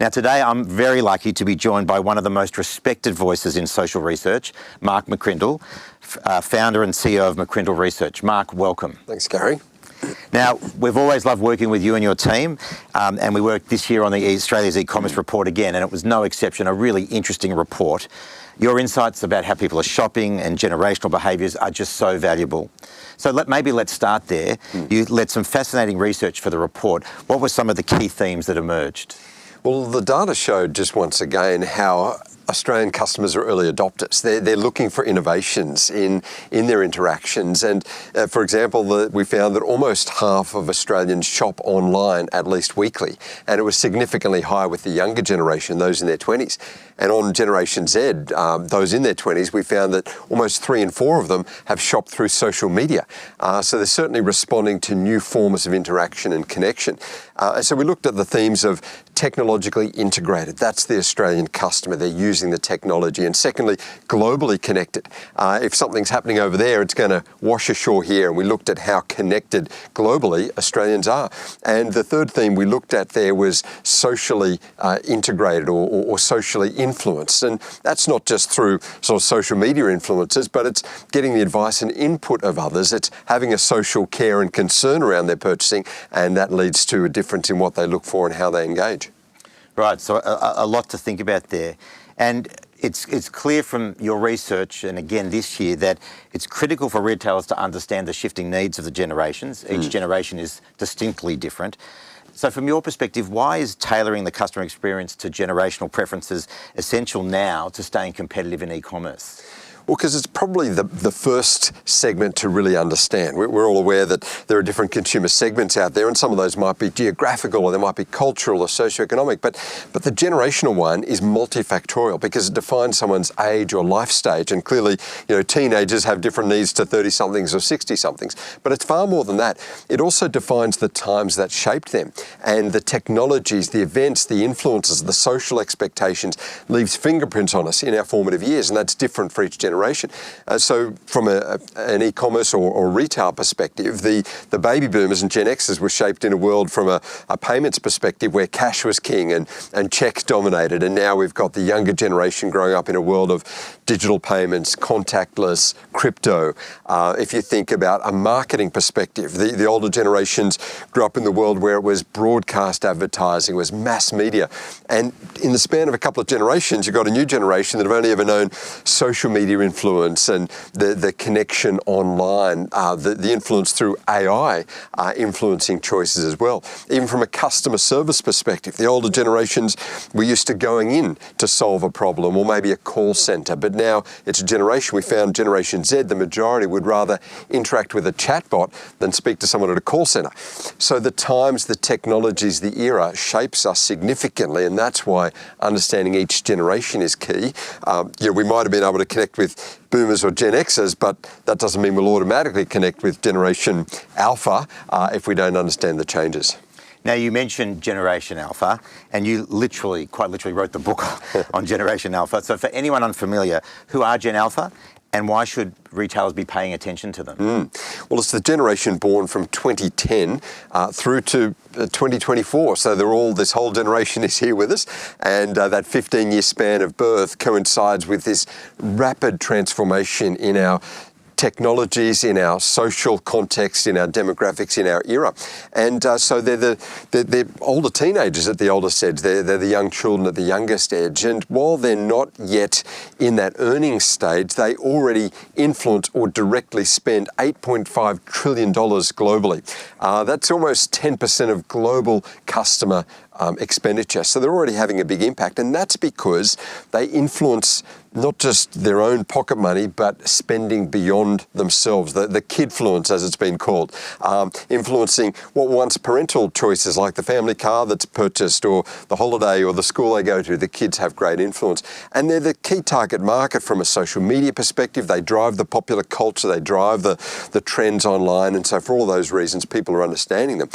Now today I'm very lucky to be joined by one of the most respected voices in social research, Mark McCrindle, founder and CEO of McCrindle Research. Mark, welcome. Thanks, Gary. Now, we've always loved working with you and your team, and we worked this year on the Australia's e-commerce report again, and it was no exception, a really interesting report. Your insights about how people are shopping and generational behaviours are just so valuable. So maybe let's start there. You led some fascinating research for the report. What were some of the key themes that emerged? Well, the data showed just once again how Australian customers are early adopters. They're looking for innovations in their interactions. And for example, we found that almost half of Australians shop online at least weekly. And it was significantly higher with the younger generation, those in their 20s. And on Generation Z, those in their 20s, we found that almost 3 in 4 of them have shopped through social media. So they're certainly responding to new forms of interaction and connection. And so we looked at the themes of technologically integrated. That's the Australian customer. They're using the technology. And secondly, globally connected. If something's happening over there, it's going to wash ashore here. And we looked at how connected globally Australians are. And the third theme we looked at there was socially integrated or socially influenced. And that's not just through sort of social media influences, but it's getting the advice and input of others. It's having a social care and concern around their purchasing, and that leads to a difference in what they look for and how they engage. Right, so a lot to think about there. And it's clear from your research, and again this year, that it's critical for retailers to understand the shifting needs of the generations. Each generation is distinctly different. So from your perspective, why is tailoring the customer experience to generational preferences essential now to staying competitive in e-commerce? Well, because it's probably the first segment to really understand. We're all aware that there are different consumer segments out there, and some of those might be geographical, or they might be cultural or socioeconomic, but the generational one is multifactorial because it defines someone's age or life stage. And clearly, teenagers have different needs to 30-somethings or 60-somethings, but it's far more than that. It also defines the times that shaped them, and the technologies, the events, the influences, the social expectations leaves fingerprints on us in our formative years, and that's different for each generation. So from an e-commerce or retail perspective, the baby boomers and Gen Xers were shaped in a world from a payments perspective where cash was king and check dominated. And now we've got the younger generation growing up in a world of digital payments, contactless, crypto. If you think about a marketing perspective, the older generations grew up in the world where it was broadcast advertising, it was mass media. And in the span of a couple of generations, you've got a new generation that have only ever known social media influence and the connection online, the influence through AI influencing choices as well. Even from a customer service perspective, the older generations were used to going in to solve a problem or maybe a call centre, but now it's a generation, we found Generation Z, the majority would rather interact with a chatbot than speak to someone at a call centre. So the times, the technologies, the era shapes us significantly, and that's why understanding each generation is key. We might have been able to connect with boomers or Gen Xers, but that doesn't mean we'll automatically connect with Generation Alpha if we don't understand the changes. Now, you mentioned Generation Alpha, and you quite literally wrote the book on Generation Alpha. So for anyone unfamiliar, who are Gen Alpha, and why should retailers be paying attention to them? Well, it's the generation born from 2010 through to 2024. So this whole generation is here with us. And that 15-year span of birth coincides with this rapid transformation in our technologies, in our social context, in our demographics, in our era. And so they're older teenagers at the oldest edge. They're the young children at the youngest edge. And while they're not yet in that earning stage, they already influence or directly spend $8.5 trillion globally. That's almost 10% of global customer expenditure. So they're already having a big impact. And that's because they influence not just their own pocket money, but spending beyond themselves, the kidfluence, as it's been called, influencing what once parental choices like the family car that's purchased or the holiday or the school they go to. The kids have great influence. And they're the key target market from a social media perspective. They drive the popular culture, they drive the trends online. And so for all those reasons, people are understanding them.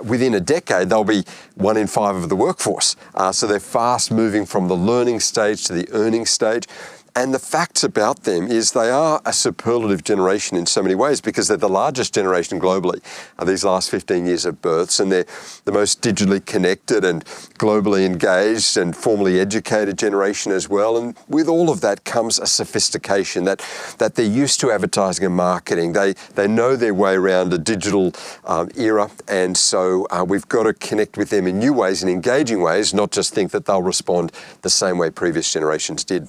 Within a decade, they'll be 1 in 5 of the workforce. So they're fast moving from the learning stage to the earning stage. And the facts about them is they are a superlative generation in so many ways because they're the largest generation globally these last 15 years of births, and they're the most digitally connected and globally engaged and formally educated generation as well. And with all of that comes a sophistication that they're used to advertising and marketing. They know their way around a digital era, and so we've got to connect with them in new ways and engaging ways, not just think that they'll respond the same way previous generations did.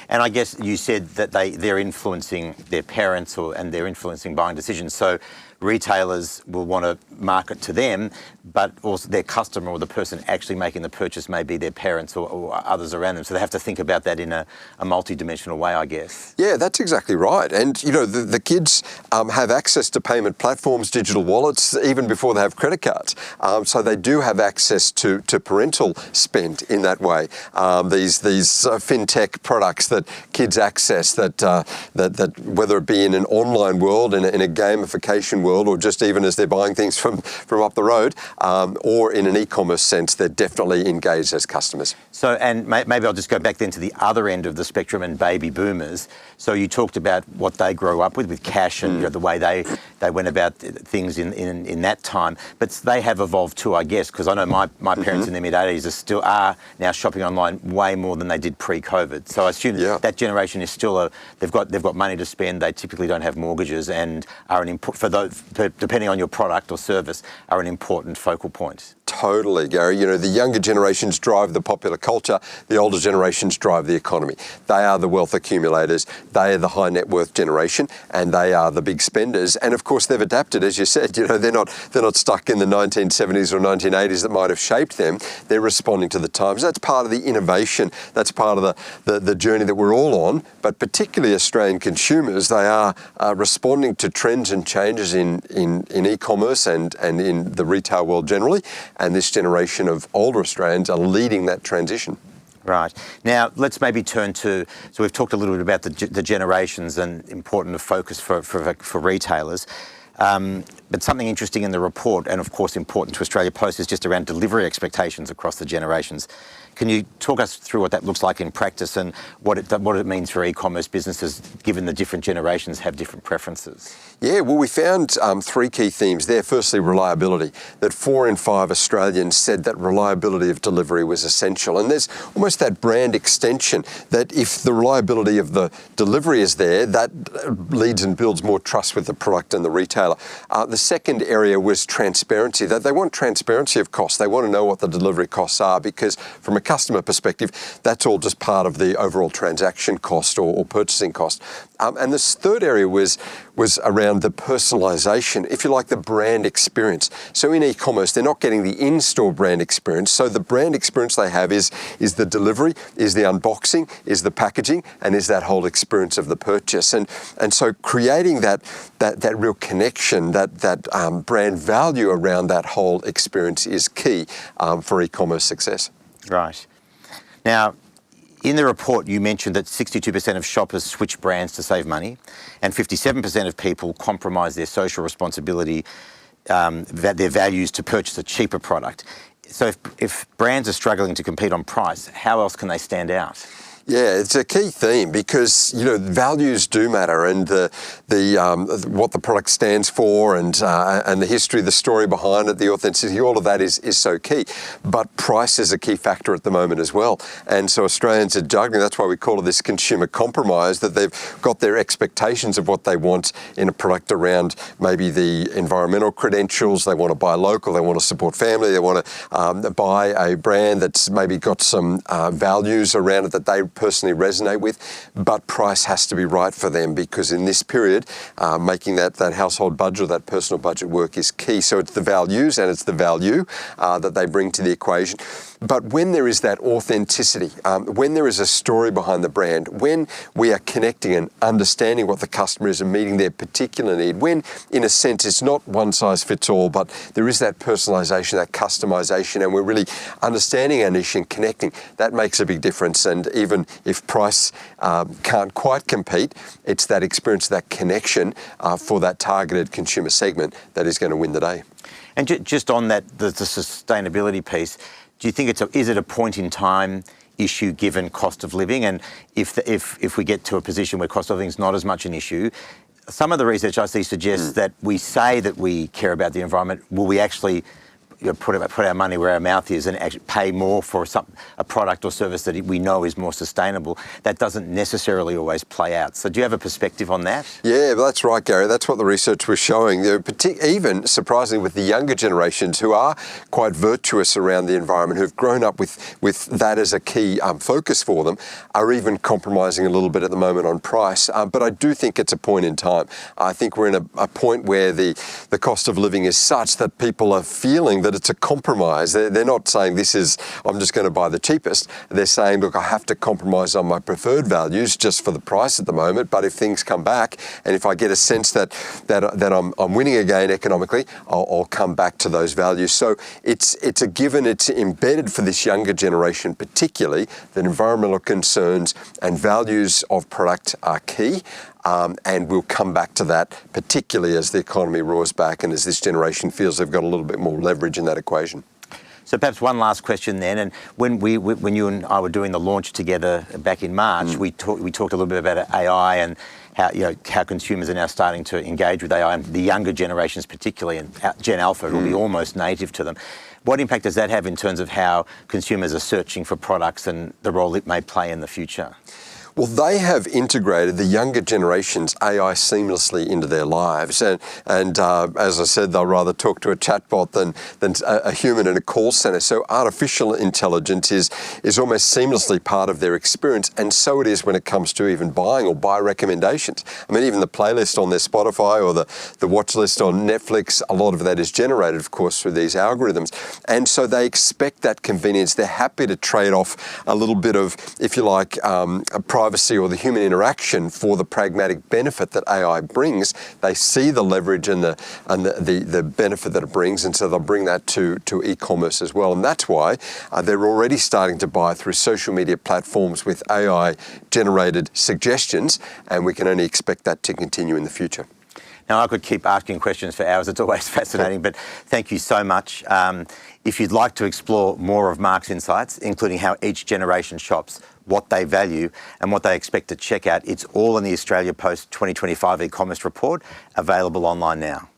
And I guess you said that they're influencing their parents and they're influencing buying decisions. So retailers will want to market to them, but also their customer or the person actually making the purchase may be their parents or others around them. So they have to think about that in a multi-dimensional way, I guess. Yeah, that's exactly right. And, you know, the kids have access to payment platforms, digital wallets, even before they have credit cards. So they do have access to parental spend in that way. These fintech products that kids access that whether it be in an online world, in a gamification world, or just even as they're buying things from up the road, or in an e-commerce sense, they're definitely engaged as customers. So, and maybe I'll just go back then to the other end of the spectrum and baby boomers. So you talked about what they grow up with cash and you know, the way they went about things in that time. But they have evolved too, I guess, because I know my parents in their mid-80s are now shopping online way more than they did pre-COVID. So I assume that generation is still they've got money to spend. They typically don't have mortgages and are an input for those, depending on your product or service, are an important focal point. Totally, Gary. You know, the younger generations drive the popular culture, the older generations drive the economy. They are the wealth accumulators, they are the high net worth generation, and they are the big spenders. And of course, they've adapted, as you said. You know, they're not stuck in the 1970s or 1980s that might have shaped them. They're responding to the times. That's part of the innovation. That's part of the journey that we're all on. But particularly Australian consumers, they are responding to trends and changes in e-commerce and in the retail world generally. And this generation of older Australians are leading that transition. Right. Now, let's maybe turn to, so we've talked a little bit about the generations and important of focus for retailers. But something interesting in the report, and of course important to Australia Post, is just around delivery expectations across the generations. Can you talk us through what that looks like in practice and what it means for e-commerce businesses, given the different generations have different preferences? Yeah, well, we found three key themes there. Firstly, reliability. That 4 in 5 Australians said that reliability of delivery was essential. And there's almost that brand extension that if the reliability of the delivery is there, that leads and builds more trust with the product and the retailer. The second area was transparency. That they want transparency of costs. They want to know what the delivery costs are because from a customer perspective, that's all just part of the overall transaction cost or purchasing cost. And this third area was around the personalisation, if you like, the brand experience. So in e-commerce, they're not getting the in-store brand experience. So the brand experience they have is the delivery, is the unboxing, is the packaging, and is that whole experience of the purchase. And so creating that real connection, that brand value around that whole experience is key for e-commerce success. Right. Now, in the report, you mentioned that 62% of shoppers switch brands to save money, and 57% of people compromise their social responsibility, their values to purchase a cheaper product. So if brands are struggling to compete on price, how else can they stand out? Yeah, it's a key theme because, you know, values do matter, and what the product stands for and the history, the story behind it, the authenticity, all of that is so key. But price is a key factor at the moment as well. And so Australians are juggling. That's why we call it this consumer compromise, that they've got their expectations of what they want in a product around maybe the environmental credentials. They want to buy local, they want to support family, they want to buy a brand that's maybe got some values around it that they personally resonate with, but price has to be right for them because in this period, making that household budget or that personal budget work is key. So it's the values and it's the value that they bring to the equation. But when there is that authenticity, when there is a story behind the brand, when we are connecting and understanding what the customer is and meeting their particular need, when in a sense it's not one size fits all, but there is that personalisation, that customisation, and we're really understanding our niche and connecting, that makes a big difference. And even if price can't quite compete, it's that experience, that connection for that targeted consumer segment that is going to win the day. And just on that, the sustainability piece, do you think is it a point in time issue given cost of living, and if we get to a position where cost of living is not as much an issue, some of the research I see suggests that we say that we care about the environment. Will we actually put our money where our mouth is and actually pay more for a product or service that we know is more sustainable? That doesn't necessarily always play out. So do you have a perspective on that? Yeah, well, that's right, Gary. That's what the research was showing. Even surprisingly with the younger generations who are quite virtuous around the environment, who've grown up with that as a key focus for them, are even compromising a little bit at the moment on price. But I do think it's a point in time. I think we're in a point where the cost of living is such that people are feeling that it's a compromise. They're not saying I'm just going to buy the cheapest. They're saying, look, I have to compromise on my preferred values just for the price at the moment. But if things come back, and if I get a sense that I'm winning again economically, I'll come back to those values. So it's a given. It's embedded for this younger generation, particularly that environmental concerns and values of product are key. And we'll come back to that, particularly as the economy roars back and as this generation feels they've got a little bit more leverage in that equation. So perhaps one last question then, and when you and I were doing the launch together back in March, we talked a little bit about AI and how consumers are now starting to engage with AI, and the younger generations particularly, and Gen Alpha will be almost native to them. What impact does that have in terms of how consumers are searching for products and the role it may play in the future? Well, they have integrated the younger generation's AI seamlessly into their lives. And as I said, they'll rather talk to a chatbot than a human in a call center. So artificial intelligence is almost seamlessly part of their experience. And so it is when it comes to even buying or buy recommendations. I mean, even the playlist on their Spotify or the watch list on Netflix, a lot of that is generated, of course, through these algorithms. And so they expect that convenience. They're happy to trade off a little bit of, if you like, privacy or the human interaction for the pragmatic benefit that AI brings. They see the leverage and the benefit that it brings, and so they'll bring that to e-commerce as well. And that's why they're already starting to buy through social media platforms with AI-generated suggestions, and we can only expect that to continue in the future. Now, I could keep asking questions for hours. It's always fascinating, but thank you so much. If you'd like to explore more of Mark's insights, including how each generation shops, what they value and what they expect to check out, it's all in the Australia Post 2025 e-commerce report, available online now.